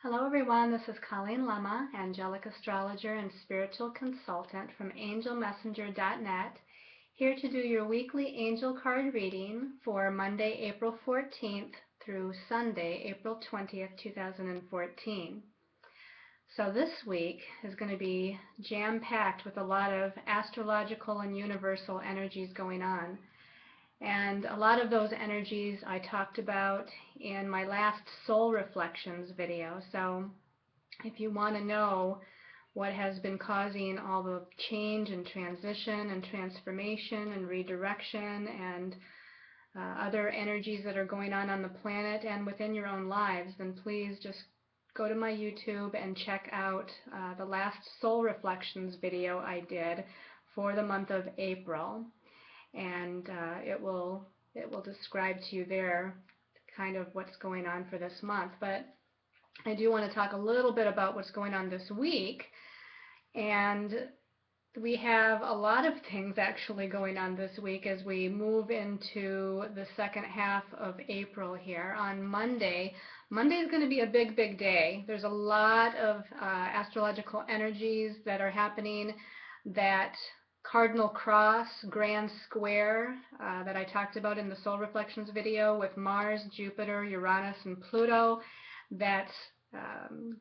Hello everyone, this is Colleen Lemma, angelic astrologer and spiritual consultant from angelmessenger.net, here to do your weekly angel card reading for Monday, April 14th through Sunday, April 20th, 2014. So this week is going to be jam-packed with a lot of astrological and universal energies going on. And a lot of those energies I talked about in my last Soul Reflections video. So if you want to know what has been causing all the change and transition and transformation and redirection and other energies that are going on the planet and within your own lives, then please just go to my YouTube and check out the last Soul Reflections video I did for the month of April. And it will describe to you there kind of what's going on for this month. But I do want to talk a little bit about what's going on this week, and we have a lot of things actually going on this week as we move into the second half of April here. On Monday is going to be a big day. There's a lot of astrological energies that are happening. That cardinal cross, grand square that I talked about in the Soul Reflections video with Mars, Jupiter, Uranus, and Pluto, that's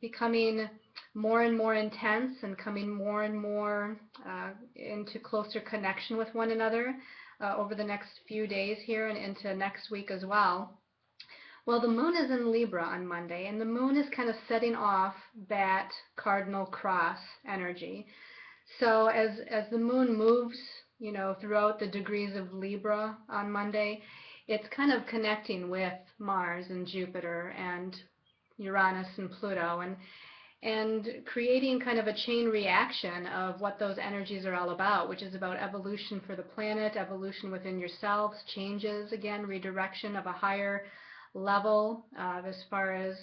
becoming more and more intense and coming more and more into closer connection with one another over the next few days here and into next week as well. Well, the moon is in Libra on Monday, and the moon is kind of setting off that cardinal cross energy. So as the moon moves, throughout the degrees of Libra on Monday, it's kind of connecting with Mars and Jupiter and Uranus and Pluto and creating kind of a chain reaction of what those energies are all about, which is about evolution for the planet, evolution within yourselves, changes, again, redirection of a higher level as far as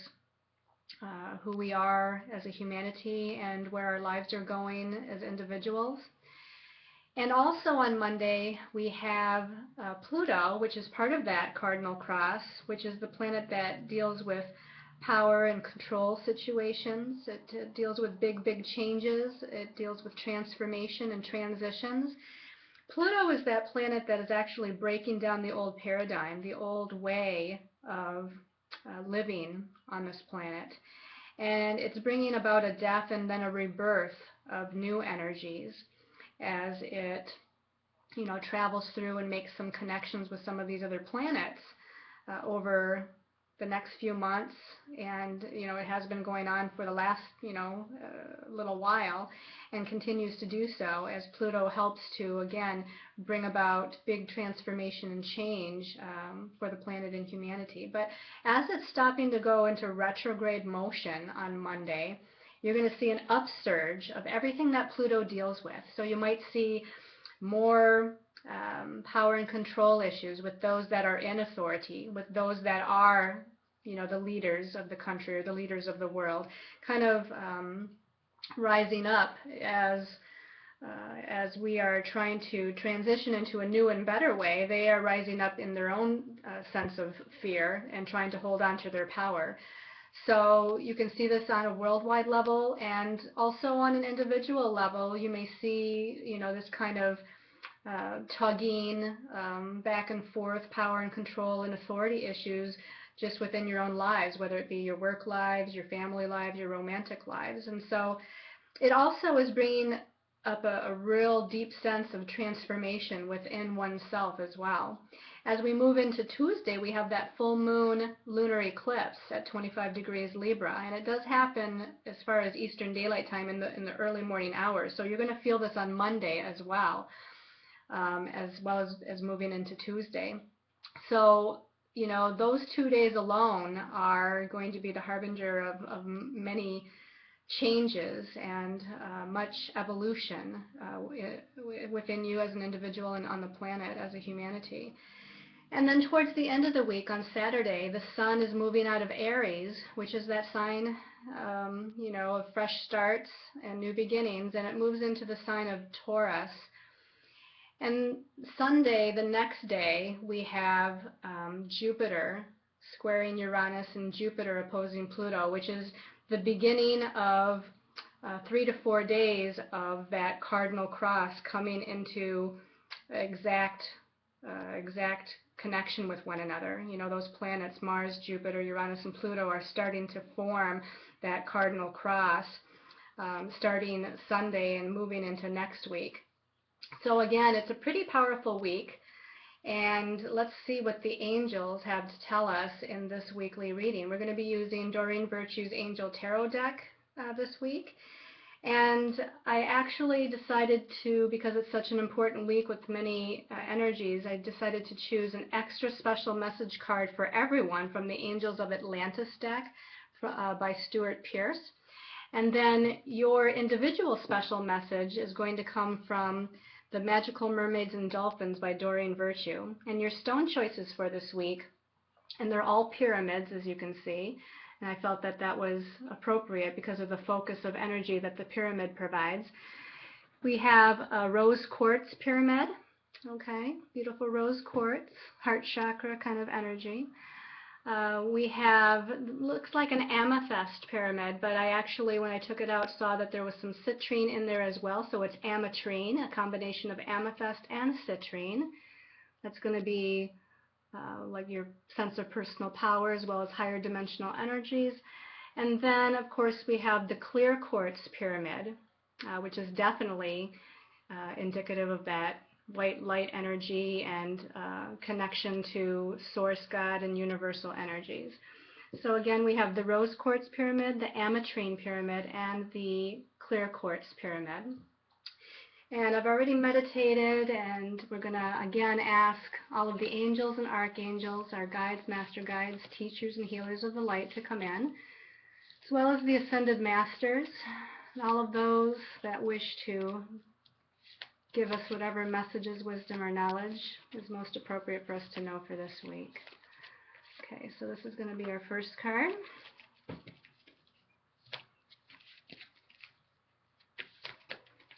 who we are as a humanity and where our lives are going as individuals. And also on Monday we have Pluto, which is part of that cardinal cross, which is the planet that deals with power and control situations. It deals with big changes. It deals with transformation and transitions. Pluto is that planet that is actually breaking down the old paradigm, the old way of living on this planet, and it's bringing about a death and then a rebirth of new energies as it travels through and makes some connections with some of these other planets over the next few months. And it has been going on for the last little while and continues to do so as Pluto helps to again bring about big transformation and change for the planet and humanity. But as it's stopping to go into retrograde motion on Monday, you're going to see an upsurge of everything that Pluto deals with. So you might see more power and control issues with those that are in authority, with those that are the leaders of the country or the leaders of the world, kind of rising up as we are trying to transition into a new and better way. They are rising up in their own sense of fear and trying to hold on to their power. So you can see this on a worldwide level, and also on an individual level. You may see this kind of tugging back and forth, power and control and authority issues just within your own lives, whether it be your work lives, your family lives, your romantic lives. And so it also is bringing up a real deep sense of transformation within oneself as well. As we move into Tuesday, we have that full moon lunar eclipse at 25 degrees Libra, and it does happen as far as Eastern Daylight Time in the early morning hours. So you're going to feel this on Monday as well as moving into Tuesday. So those 2 days alone are going to be the harbinger of many changes and much evolution within you as an individual and on the planet as a humanity. And then towards the end of the week on Saturday, the sun is moving out of Aries, which is that sign of fresh starts and new beginnings, and it moves into the sign of Taurus. And Sunday, the next day, we have Jupiter squaring Uranus, and Jupiter opposing Pluto, which is the beginning of 3 to 4 days of that cardinal cross coming into exact connection with one another. You know, those planets, Mars, Jupiter, Uranus, and Pluto, are starting to form that cardinal cross starting Sunday and moving into next week. So again, it's a pretty powerful week. And let's see what the angels have to tell us in this weekly reading. We're going to be using Doreen Virtue's Angel Tarot deck this week. And I actually decided to, because it's such an important week with many energies, I decided to choose an extra special message card for everyone from the Angels of Atlantis deck by Stuart Pearce. And then your individual special message is going to come from The Magical Mermaids and Dolphins by Doreen Virtue. And your stone choices for this week, and they're all pyramids, as you can see, and I felt that that was appropriate because of the focus of energy that the pyramid provides. We have a rose quartz pyramid, okay, beautiful rose quartz, heart chakra kind of energy. We have, looks like an amethyst pyramid, but I actually, when I took it out, saw that there was some citrine in there as well, so it's ametrine, a combination of amethyst and citrine. That's going to be like your sense of personal power as well as higher dimensional energies. And then, of course, we have the clear quartz pyramid, which is definitely indicative of that white light energy and connection to source God and universal energies. So again, we have the rose quartz pyramid, the ametrine pyramid, and the clear quartz pyramid. And I've already meditated, and we're going to again ask all of the angels and archangels, our guides, master guides, teachers, and healers of the light to come in, as well as the ascended masters, and all of those that wish to give us whatever messages, wisdom, or knowledge is most appropriate for us to know for this week. Okay, so this is going to be our first card.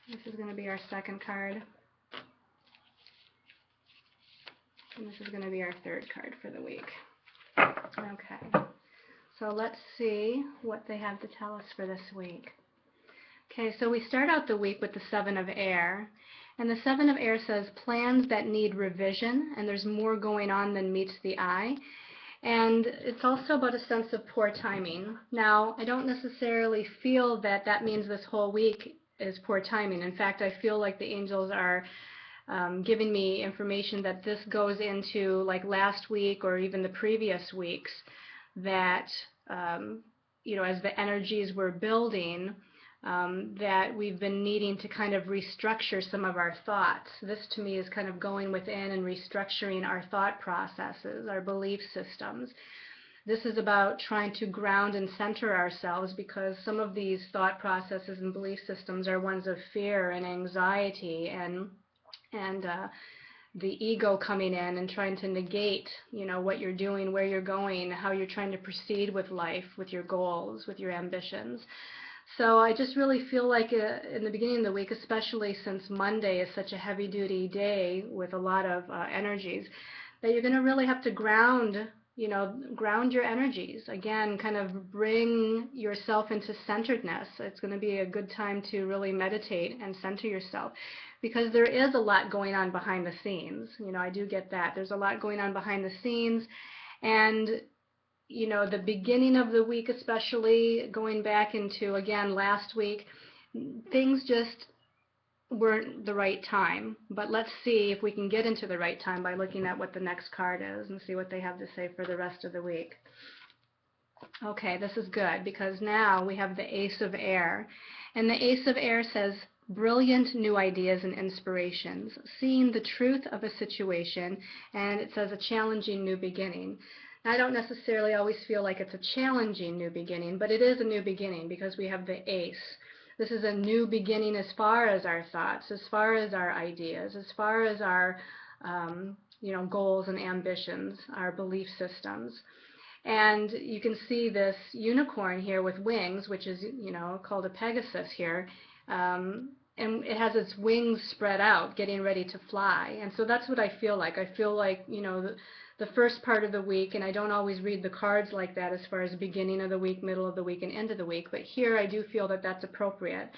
This is going to be our second card. And this is going to be our third card for the week. Okay, so let's see what they have to tell us for this week. Okay, so we start out the week with the Seven of Air. And the Seven of Air says plans that need revision, and there's more going on than meets the eye. And it's also about a sense of poor timing. Now, I don't necessarily feel that that means this whole week is poor timing. In fact, I feel like the angels are giving me information that this goes into like last week or even the previous weeks, that you know, as the energies were building, that we've been needing to kind of restructure some of our thoughts. This to me is kind of going within and restructuring our thought processes, our belief systems. This is about trying to ground and center ourselves, because some of these thought processes and belief systems are ones of fear and anxiety and the ego coming in and trying to negate, you know, what you're doing, where you're going, how you're trying to proceed with life, with your goals, with your ambitions. So I just really feel like in the beginning of the week, especially since Monday is such a heavy-duty day with a lot of energies, that you're going to really have to ground, you know, ground your energies. Again, kind of bring yourself into centeredness. It's going to be a good time to really meditate and center yourself, because there is a lot going on behind the scenes. You know, I do get that. There's a lot going on behind the scenes, and you know, the beginning of the week, especially going back into, again, last week, things just weren't the right time. But let's see if we can get into the right time by looking at what the next card is and see what they have to say for the rest of the week. Okay, this is good, because now we have the Ace of Air. And the Ace of Air says, brilliant new ideas and inspirations, seeing the truth of a situation, and it says a challenging new beginning. I don't necessarily always feel like it's a challenging new beginning, but it is a new beginning because we have the Ace. This is a new beginning as far as our thoughts, as far as our ideas, as far as our you know, goals and ambitions, our belief systems. And you can see this unicorn here with wings, which is, you know, called a Pegasus here. And it has its wings spread out, getting ready to fly. And so that's what I feel like. I feel like, you know, the first part of the week, and I don't always read the cards like that as far as the beginning of the week, middle of the week, and end of the week, but here I do feel that that's appropriate.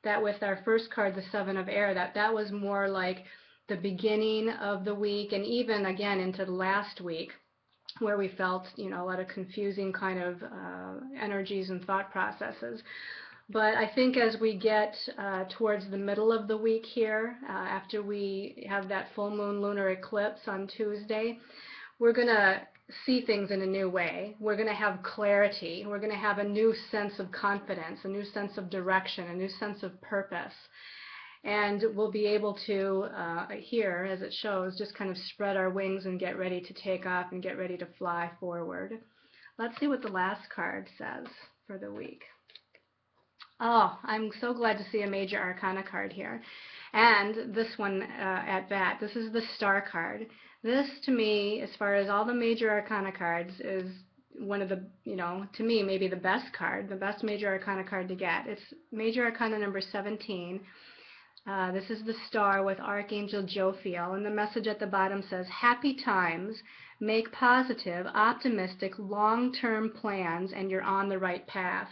That with our first card, the Seven of Air, that was more like the beginning of the week, and even again into the last week, where we felt, a lot of confusing kind of energies and thought processes. But I think as we get towards the middle of the week here, after we have that full moon lunar eclipse on Tuesday, we're going to see things in a new way. We're going to have clarity. We're going to have a new sense of confidence, a new sense of direction, a new sense of purpose. And we'll be able to, here, as it shows, just kind of spread our wings and get ready to take off and get ready to fly forward. Let's see what the last card says for the week. Oh, I'm so glad to see a major arcana card here. And this one at that. This is the Star card. This, to me, as far as all the major arcana cards, is one of the, to me, maybe the best card, the best major arcana card to get. It's major arcana number 17. This is the Star with Archangel Jophiel, and the message at the bottom says, happy times, make positive, optimistic, long-term plans, and you're on the right path.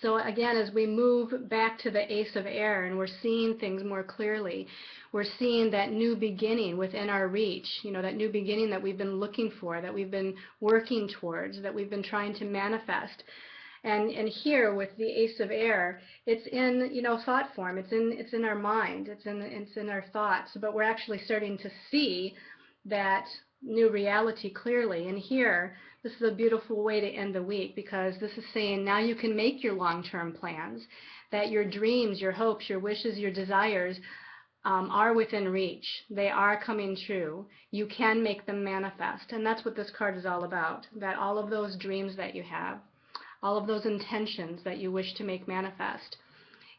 So again, as we move back to the Ace of Air and we're seeing things more clearly, we're seeing that new beginning within our reach, that new beginning that we've been looking for, that we've been working towards, that we've been trying to manifest. And here with the Ace of Air, it's in thought form. It's in our mind. It's in our thoughts. But we're actually starting to see that new reality clearly. And here, this is a beautiful way to end the week, because this is saying now you can make your long-term plans. That your dreams, your hopes, your wishes, your desires are within reach. They are coming true. You can make them manifest. And that's what this card is all about. That all of those dreams that you have, all of those intentions that you wish to make manifest,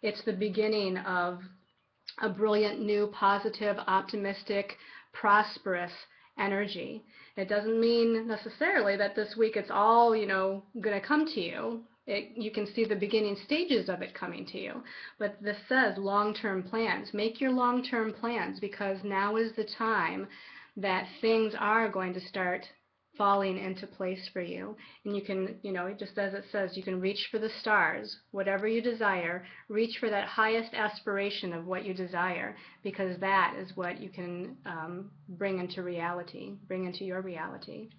it's the beginning of a brilliant, new, positive, optimistic, prosperous energy. It doesn't mean necessarily that this week it's all, going to come to you. You can see the beginning stages of it coming to you. But this says long-term plans. Make your long-term plans, because now is the time that things are going to start falling into place for you. And you can, just as it says, you can reach for the stars, whatever you desire, reach for that highest aspiration of what you desire, because that is what you can bring into reality, bring into your reality.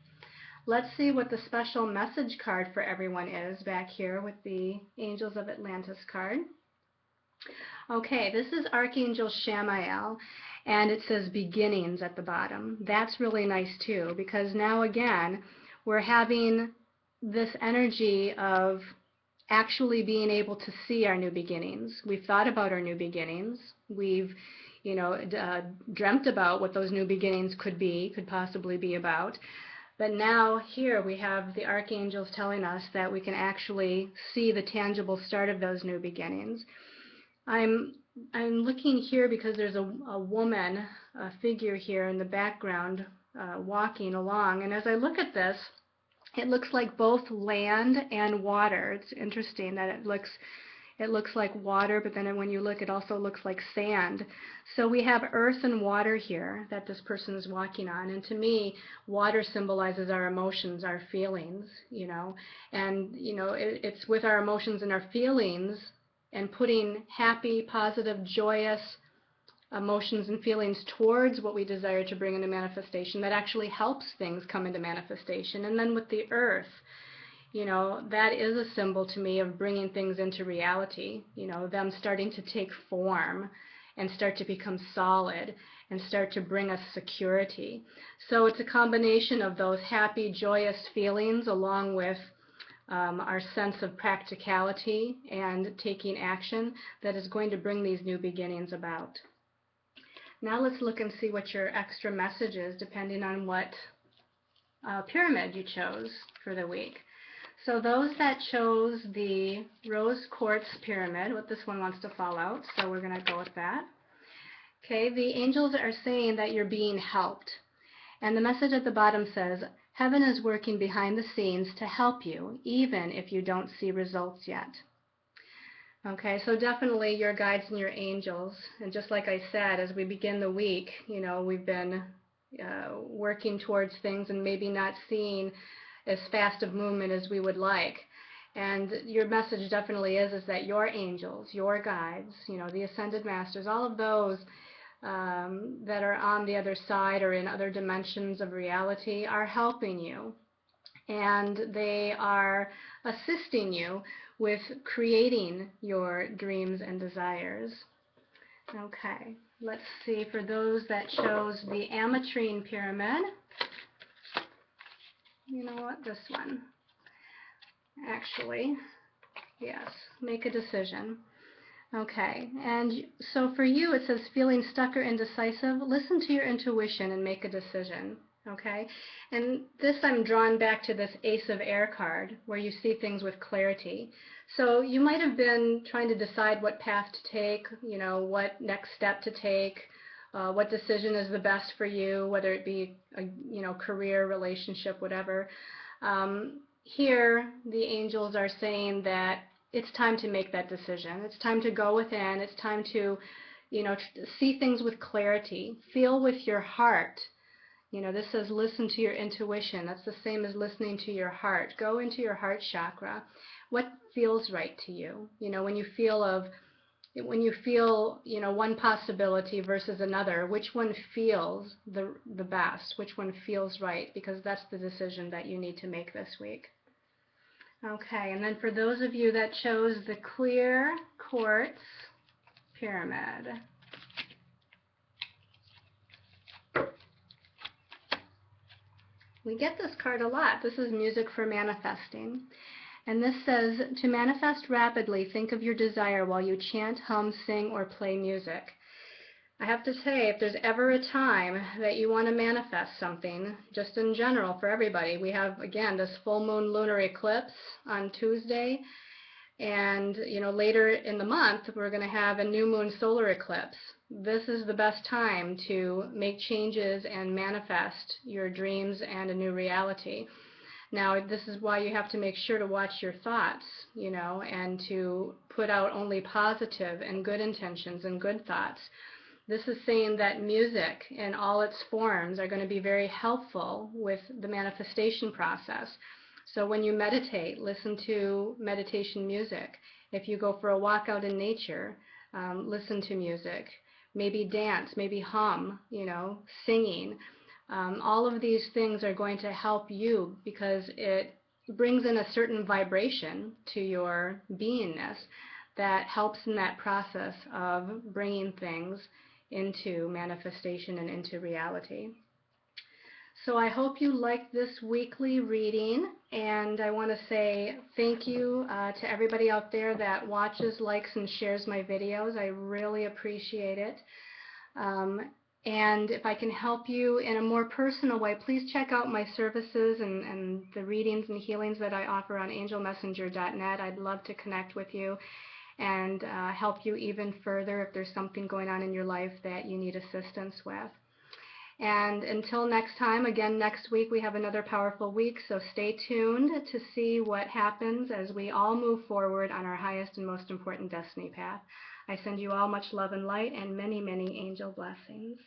Let's see what the special message card for everyone is back here with the Angels of Atlantis card. Okay, this is Archangel Shamael, and it says beginnings at the bottom. That's really nice too, because now again, we're having this energy of actually being able to see our new beginnings. We've thought about our new beginnings. We've, dreamt about what those new beginnings could possibly be about. But now here we have the archangels telling us that we can actually see the tangible start of those new beginnings. I'm looking here because there's a woman, a figure here in the background walking along, and as I look at this, it looks like both land and water. It's interesting that it looks like water, but then when you look, it also looks like sand. So we have earth and water here that this person is walking on, and to me, water symbolizes our emotions, our feelings, and it's with our emotions and our feelings and putting happy, positive, joyous emotions and feelings towards what we desire to bring into manifestation that actually helps things come into manifestation. And then with the earth, that is a symbol to me of bringing things into reality, them starting to take form and start to become solid and start to bring us security. So it's a combination of those happy, joyous feelings along with our sense of practicality and taking action that is going to bring these new beginnings about. Now let's look and see what your extra message is depending on what pyramid you chose for the week. So those that chose the rose quartz pyramid, what this one wants to fall out, so we're going to go with that. Okay, the angels are saying that you're being helped. And the message at the bottom says, heaven is working behind the scenes to help you, even if you don't see results yet. Okay, so definitely your guides and your angels, and just like I said, as we begin the week, we've been working towards things and maybe not seeing as fast of movement as we would like. And your message definitely is that your angels, your guides, the ascended masters, all of those that are on the other side or in other dimensions of reality are helping you. And they are assisting you with creating your dreams and desires. Okay, let's see, for those that chose the ametrine pyramid, you know what, this one, actually, yes, make a decision. Okay, and so for you it says feeling stuck or indecisive, listen to your intuition and make a decision. Okay, and this I'm drawn back to this Ace of Air card where you see things with clarity. So you might have been trying to decide what path to take, what next step to take, what decision is the best for you, whether it be a career, relationship, whatever. Here the angels are saying that it's time to make that decision. It's time to go within. It's time to, see things with clarity. Feel with your heart. This says listen to your intuition. That's the same as listening to your heart. Go into your heart chakra. What feels right to you? When you feel one possibility versus another, which one feels the best? Which one feels right? Because that's the decision that you need to make this week. Okay, and then for those of you that chose the clear quartz pyramid, we get this card a lot. This is music for manifesting. And this says, to manifest rapidly, think of your desire while you chant, hum, sing, or play music. I have to say, if there's ever a time that you want to manifest something, just in general for everybody, we have, again, this full moon lunar eclipse on Tuesday, and later in the month we're going to have a new moon solar eclipse. This is the best time to make changes and manifest your dreams and a new reality. Now, this is why you have to make sure to watch your thoughts, and to put out only positive and good intentions and good thoughts. This is saying that music in all its forms are going to be very helpful with the manifestation process. So when you meditate, listen to meditation music. If you go for a walk out in nature, listen to music. Maybe dance, maybe hum, singing. All of these things are going to help you because it brings in a certain vibration to your beingness that helps in that process of bringing things into manifestation and into reality. So I hope you liked this weekly reading, and I want to say thank you to everybody out there that watches, likes, and shares my videos. I really appreciate it. And if I can help you in a more personal way, please check out my services and the readings and healings that I offer on angelmessenger.net. I'd love to connect with you and help you even further if there's something going on in your life that you need assistance with. And until next time, again, next week we have another powerful week, so stay tuned to see what happens as we all move forward on our highest and most important destiny path. I send you all much love and light and many, many angel blessings.